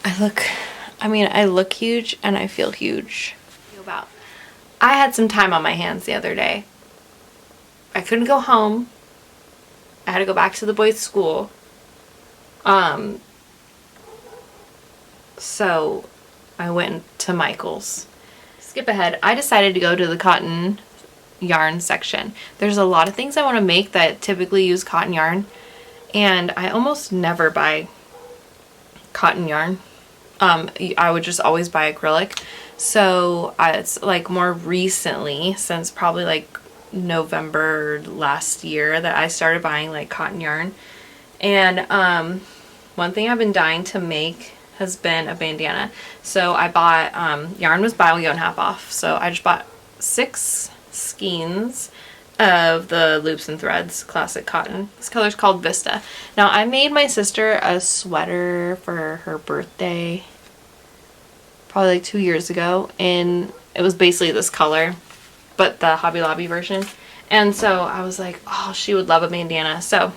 I look huge and I feel huge. I had some time on my hands the other day. I couldn't go home. I had to go back to the boys' school. So I went to Michael's. Skip ahead. I decided to go to the cotton yarn section. There's a lot of things I want to make that typically use cotton yarn, and I almost never buy cotton yarn. I would just always buy acrylic. So it's like more recently, since probably like November last year, that I started buying like cotton yarn. And one thing I've been dying to make has been a bandana. So I bought, yarn was buy one get one half off. So I just bought 6 skeins of the loops and threads classic cotton. This color's called Vista. Now I made my sister a sweater for her birthday probably like 2 years ago, and it was basically this color but the Hobby Lobby version, and so I was like, oh, she would love a bandana. So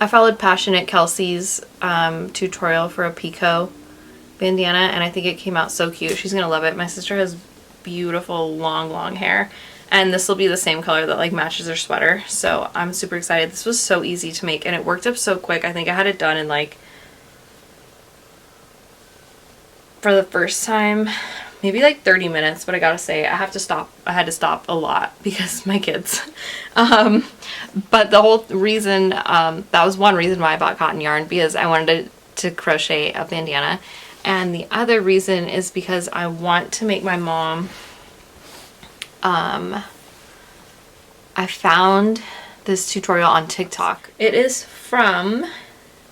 I followed Passionate Kelsey's tutorial for a Pico bandana, and I think it came out so cute. She's gonna love it. My sister has beautiful long hair, and this will be the same color that like matches her sweater, so I'm super excited. This was so easy to make and it worked up so quick. I think I had it done in like, for the first time, maybe like 30 minutes, but I gotta say I had to stop a lot because my kids. But the whole reason, that was one reason why I bought cotton yarn, because I wanted to crochet a bandana. And the other reason is because I want to make my mom, I found this tutorial on TikTok. It is from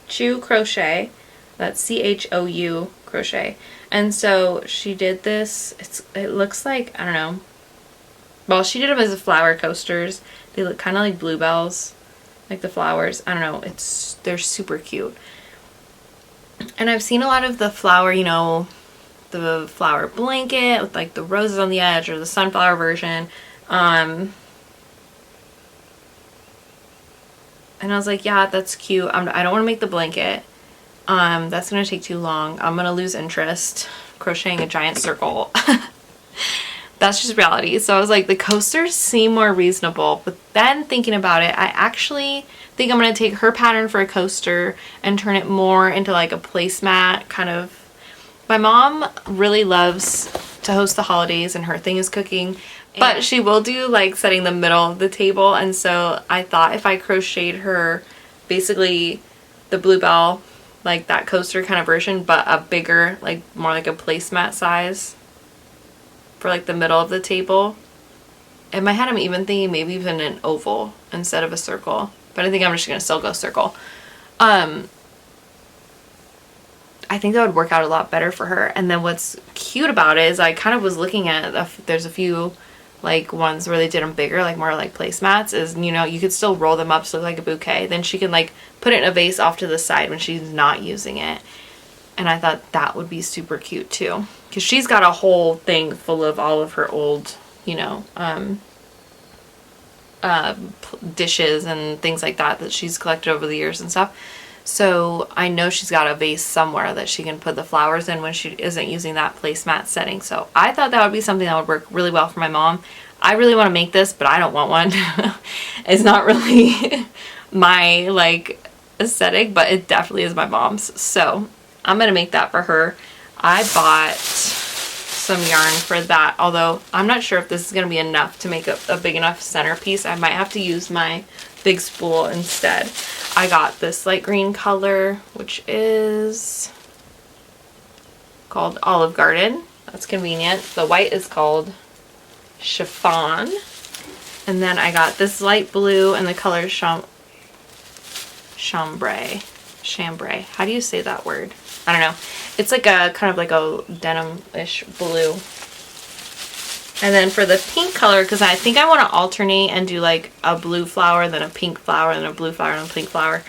Chou Crochet. That's C-H-O-U Crochet. And so she did this. It looks like, I don't know. Well, she did them as flower coasters. They look kind of like bluebells, like the flowers. I don't know. They're super cute. And I've seen a lot of the flower, you know, the flower blanket with like the roses on the edge, or the sunflower version. And I was like, yeah, that's cute. I don't want to make the blanket. That's going to take too long. I'm going to lose interest crocheting a giant circle. That's just reality. So I was like, the coasters seem more reasonable. But then thinking about it, I actually think I'm going to take her pattern for a coaster and turn it more into like a placemat kind of. My mom really loves to host the holidays, and her thing is cooking. But she will do like setting the middle of the table. And so I thought if I crocheted her basically the bluebell, like that coaster kind of version, but a bigger, like more like a placemat size for like the middle of the table. In my head I'm even thinking maybe even an oval instead of a circle, but I think I'm just gonna still go circle. I think that would work out a lot better for her. And then what's cute about it is I kind of was looking at there's a few like ones where they did them bigger, like more like placemats, is, you know, you could still roll them up to look like a bouquet. Then she can like put it in a vase off to the side when she's not using it. And I thought that would be super cute too, because she's got a whole thing full of all of her old, you know, dishes and things like that she's collected over the years and stuff. So I know she's got a vase somewhere that she can put the flowers in when she isn't using that placemat setting. So I thought that would be something that would work really well for my mom. I really want to make this, but I don't want one. It's not really my like aesthetic, but it definitely is my mom's. So I'm going to make that for her. I bought some yarn for that, although I'm not sure if this is going to be enough to make a big enough centerpiece. I might have to use my big spool instead. I got this light green color, which is called Olive Garden. That's convenient. The white is called Chiffon. And then I got this light blue, and the color is chambray. How do you say that word? I don't know. It's like a kind of like a denim-ish blue. And then for the pink color, because I think I want to alternate and do like a blue flower, then a pink flower, then a blue flower, and a pink flower.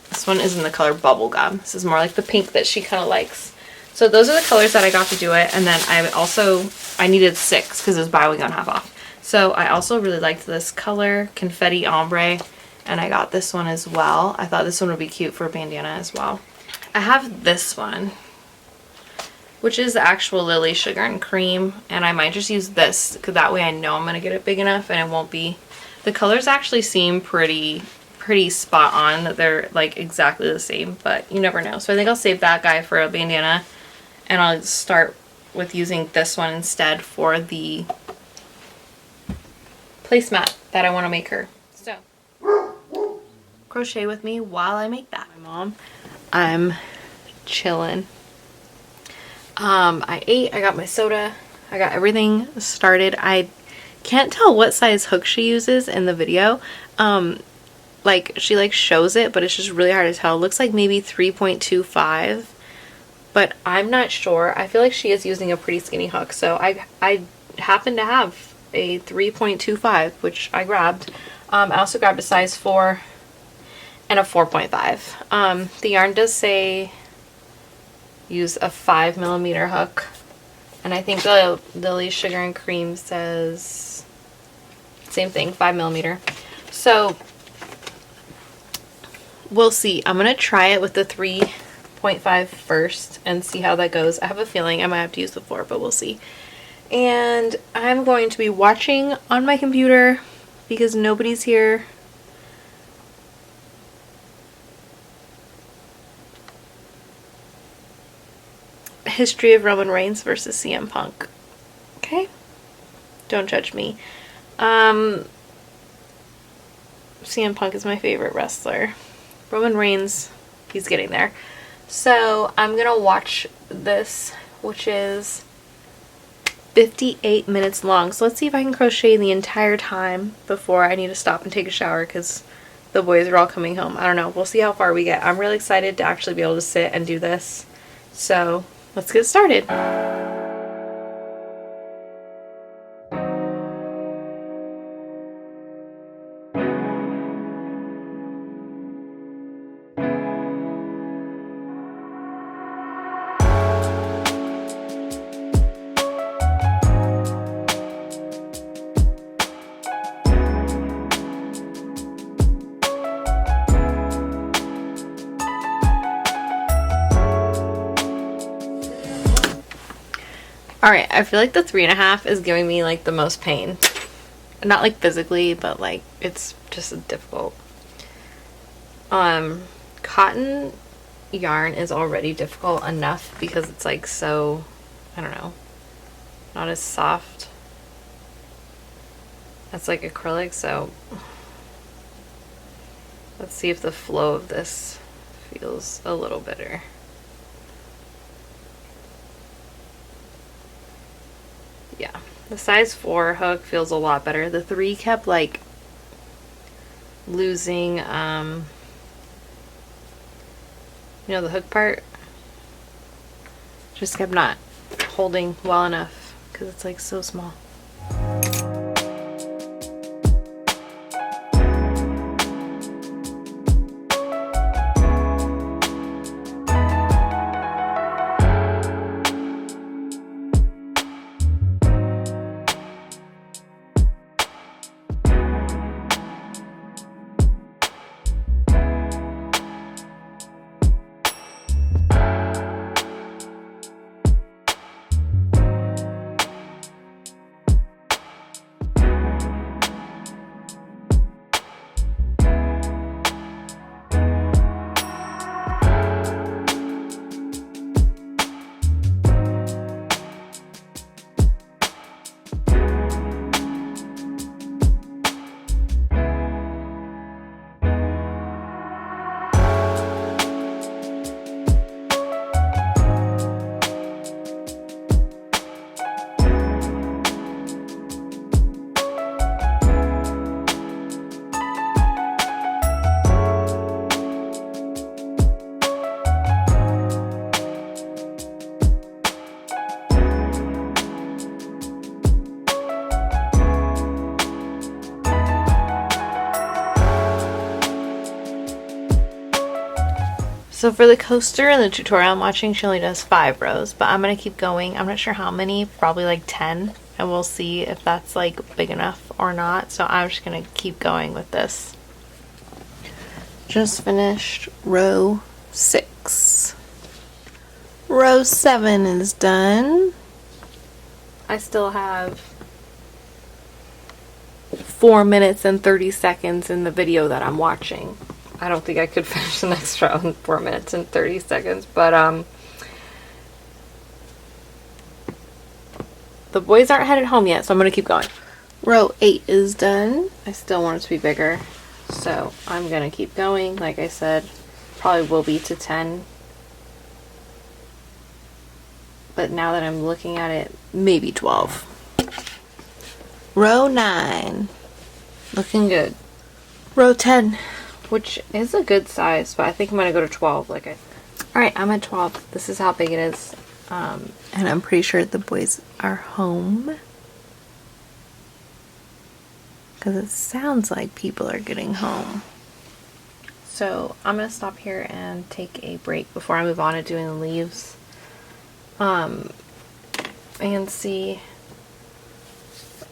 This one is in the color Bubblegum. This is more like the pink that she kind of likes. So those are the colors that I got to do it. And then I needed 6 because it was buy one get one half off. So I also really liked this color, Confetti Ombre, and I got this one as well. I thought this one would be cute for a bandana as well. I have this one, which is the actual Lily Sugar and Cream, and I might just use this because that way I know I'm gonna get it big enough and it won't be. The colors actually seem pretty spot on, that they're like exactly the same, but you never know. So I think I'll save that guy for a bandana, and I'll start with using this one instead for the placemat that I want to make her. So crochet with me while I make that. My mom, I'm chilling. I ate, I got my soda, I got everything started. I can't tell what size hook she uses in the video. Like she like shows it, but it's just really hard to tell. It looks like maybe 3.25, but I'm not sure. I feel like she is using a pretty skinny hook, so I happen to have a 3.25, which I grabbed. I also grabbed a size 4 and a 4.5. The yarn does say use a 5mm hook, and I think the Lily Sugar and Cream says same thing, 5mm. So we'll see. I'm gonna try it with the 3.5 first and see how that goes. I have a feeling I might have to use the 4, but we'll see. And I'm going to be watching on my computer because nobody's here. History of Roman Reigns versus CM Punk. Okay? Don't judge me. CM Punk is my favorite wrestler. Roman Reigns, he's getting there. So I'm gonna watch this, which is 58 minutes long. So let's see if I can crochet the entire time before I need to stop and take a shower because the boys are all coming home. I don't know. We'll see how far we get. I'm really excited to actually be able to sit and do this. So let's get started. Alright, I feel like the 3.5 is giving me like the most pain. Not like physically, but like it's just difficult. Cotton yarn is already difficult enough because it's like so, I don't know, not as soft as like acrylic, so let's see if the flow of this feels a little better. Yeah, the size 4 hook feels a lot better. The 3 kept like losing, you know, the hook part just kept not holding well enough because it's like so small. So for the coaster in the tutorial I'm watching, she only does 5 rows, but I'm going to keep going. I'm not sure how many, probably like 10, and we'll see if that's like big enough or not. So I'm just going to keep going with this. Just finished row 6. Row 7 is done. I still have 4 minutes and 30 seconds in the video that I'm watching. I don't think I could finish the next row in 4 minutes and 30 seconds, but the boys aren't headed home yet, so I'm going to keep going. Row 8 is done. I still want it to be bigger, so I'm going to keep going. Like I said, probably will be to 10. But now that I'm looking at it, maybe 12. Row 9. Looking good. Row 10, which is a good size, but I think I'm going to go to 12. Alright, I'm at 12. This is how big it is. And I'm pretty sure the boys are home. Because it sounds like people are getting home. So I'm going to stop here and take a break before I move on to doing the leaves. And see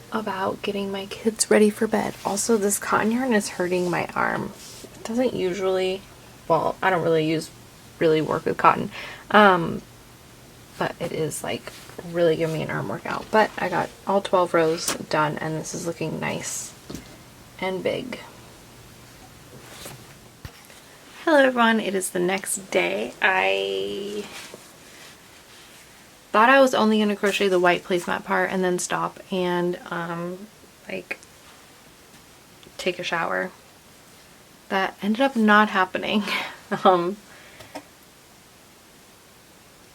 about getting my kids ready for bed. Also, this cotton yarn is hurting my arm. It doesn't usually, well, I don't really work with cotton. But it is like really giving me an arm workout. But I got all 12 rows done and this is looking nice and big. Hello everyone, it is the next day. I thought I was only going to crochet the white placemat part and then stop and like take a shower. That ended up not happening.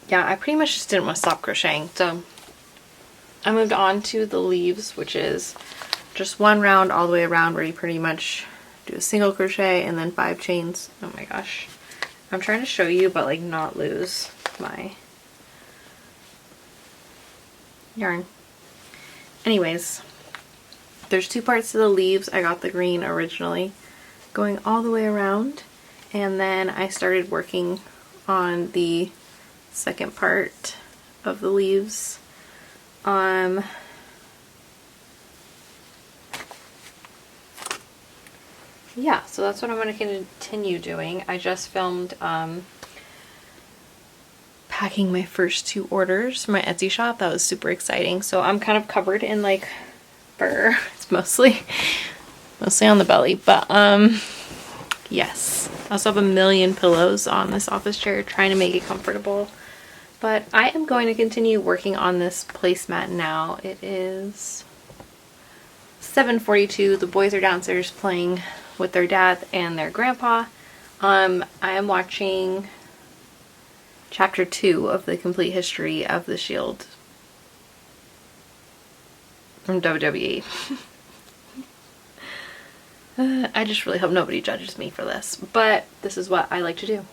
Yeah, I pretty much just didn't want to stop crocheting, so I moved on to the leaves, which is just one round all the way around where you pretty much do a single crochet and then 5 chains. Oh my gosh, I'm trying to show you but like not lose my yarn. Anyways, there's 2 parts to the leaves. I got the green originally going all the way around, and then I started working on the second part of the leaves. Yeah, so that's what I'm going to continue doing. I just filmed packing my first 2 orders for my Etsy shop. That was super exciting. So I'm kind of covered in like fur. It's mostly on the belly, but yes. I also have a million pillows on this office chair trying to make it comfortable. But I am going to continue working on this placemat now. It is 7:42. The boys are downstairs playing with their dad and their grandpa. I am watching chapter 2 of the complete history of the Shield from WWE. I just really hope nobody judges me for this, but this is what I like to do.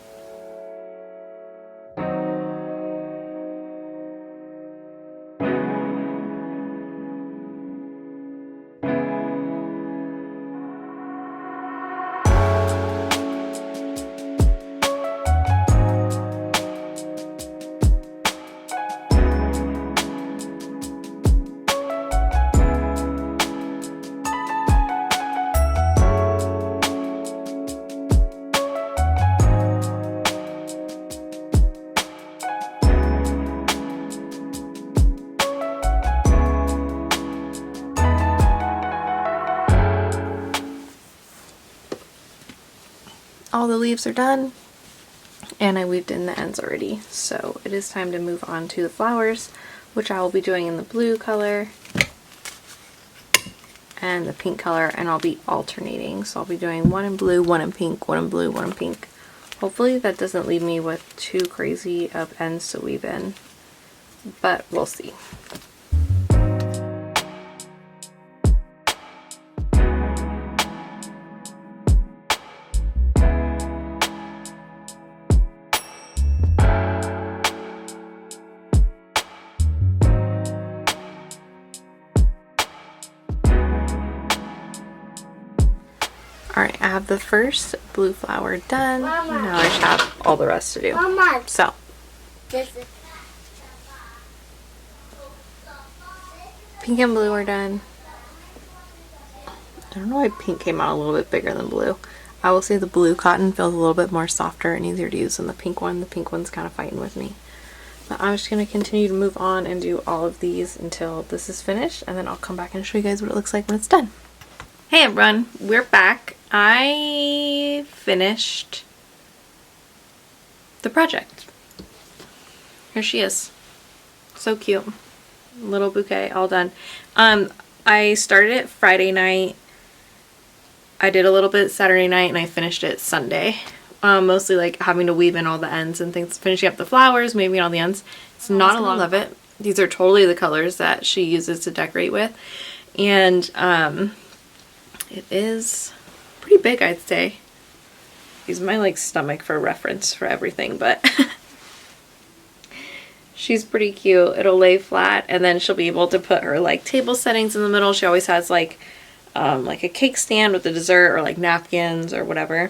All the leaves are done and I weaved in the ends already, so it is time to move on to the flowers, which I will be doing in the blue color and the pink color, and I'll be alternating. So I'll be doing one in blue, one in pink, one in blue, one in pink. Hopefully that doesn't leave me with too crazy of ends to weave in, but we'll see. Alright, I have the first blue flower done. Mama. Now I just have all the rest to do. Mama. So. Pink and blue are done. I don't know why pink came out a little bit bigger than blue. I will say the blue cotton feels a little bit more softer and easier to use than the pink one. The pink one's kind of fighting with me. But I'm just going to continue to move on and do all of these until this is finished, and then I'll come back and show you guys what it looks like when it's done. Hey everyone, we're back. I finished the project. Here she is. So cute. Little bouquet, all done. I started it Friday night. I did a little bit Saturday night, and I finished it Sunday. Mostly like having to weave in all the ends and things, finishing up the flowers, maybe all the ends. It's not a lot of it. These are totally the colors that she uses to decorate with. And it is pretty big, I'd say. Use my like stomach for reference for everything, but she's pretty cute. It'll lay flat, and then she'll be able to put her like table settings in the middle. She always has like a cake stand with the dessert or like napkins or whatever.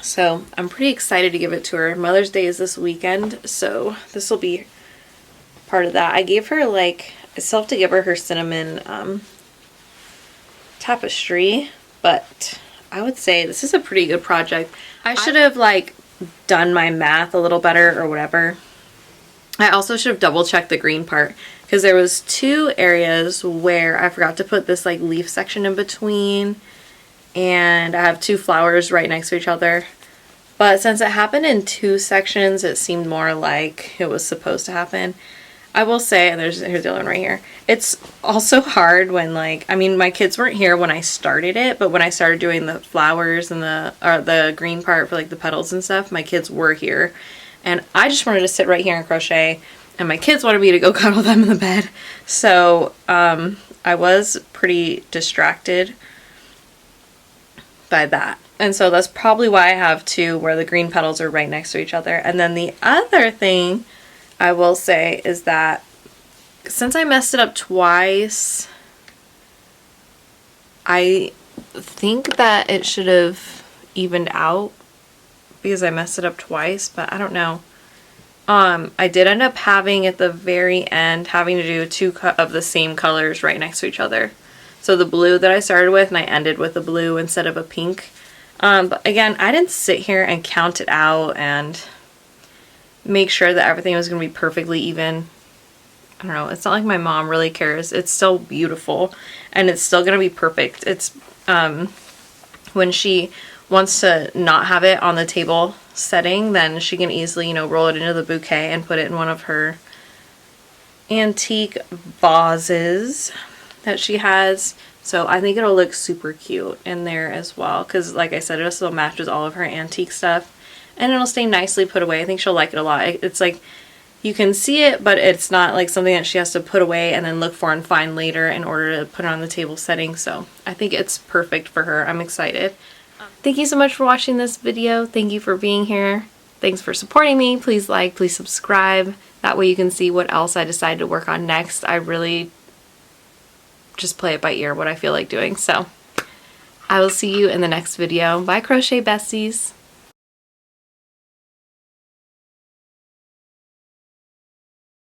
So I'm pretty excited to give it to her. Mother's Day is this weekend, so this will be part of that. I gave her like, I still have to give her her cinnamon tapestry, but I would say this is a pretty good project. I should have like done my math a little better or whatever. I also should have double checked the green part, because there was 2 areas where I forgot to put this like leaf section in between, and I have 2 flowers right next to each other. But since it happened in 2 sections, it seemed more like it was supposed to happen. I will say, and here's the other one right here. It's also hard when like, I mean, my kids weren't here when I started it, but when I started doing the flowers and the green part for like the petals and stuff, my kids were here. And I just wanted to sit right here and crochet, and my kids wanted me to go cuddle them in the bed. So I was pretty distracted by that. And so that's probably why I have 2 where the green petals are right next to each other. And then the other thing I will say is that since I messed it up twice, I think that it should have evened out because I messed it up twice, but I don't know. I did end up having at the very end having to do 2 of the same colors right next to each other. So the blue that I started with, and I ended with a blue instead of a pink. But again, I didn't sit here and count it out and make sure that everything was going to be perfectly even. I don't know. It's not like my mom really cares. It's still beautiful, and it's still going to be perfect. It's when she wants to not have it on the table setting, then she can easily, you know, roll it into the bouquet and put it in one of her antique vases that she has. So I think it'll look super cute in there as well, because like I said, it also matches all of her antique stuff, and it'll stay nicely put away. I think she'll like it a lot. It's like you can see it, but it's not like something that she has to put away and then look for and find later in order to put it on the table setting. So I think it's perfect for her. I'm excited. Thank you so much for watching this video. Thank you for being here. Thanks for supporting me. Please like, please subscribe. That way you can see what else I decide to work on next. I really just play it by ear what I feel like doing. So I will see you in the next video. Bye, crochet besties.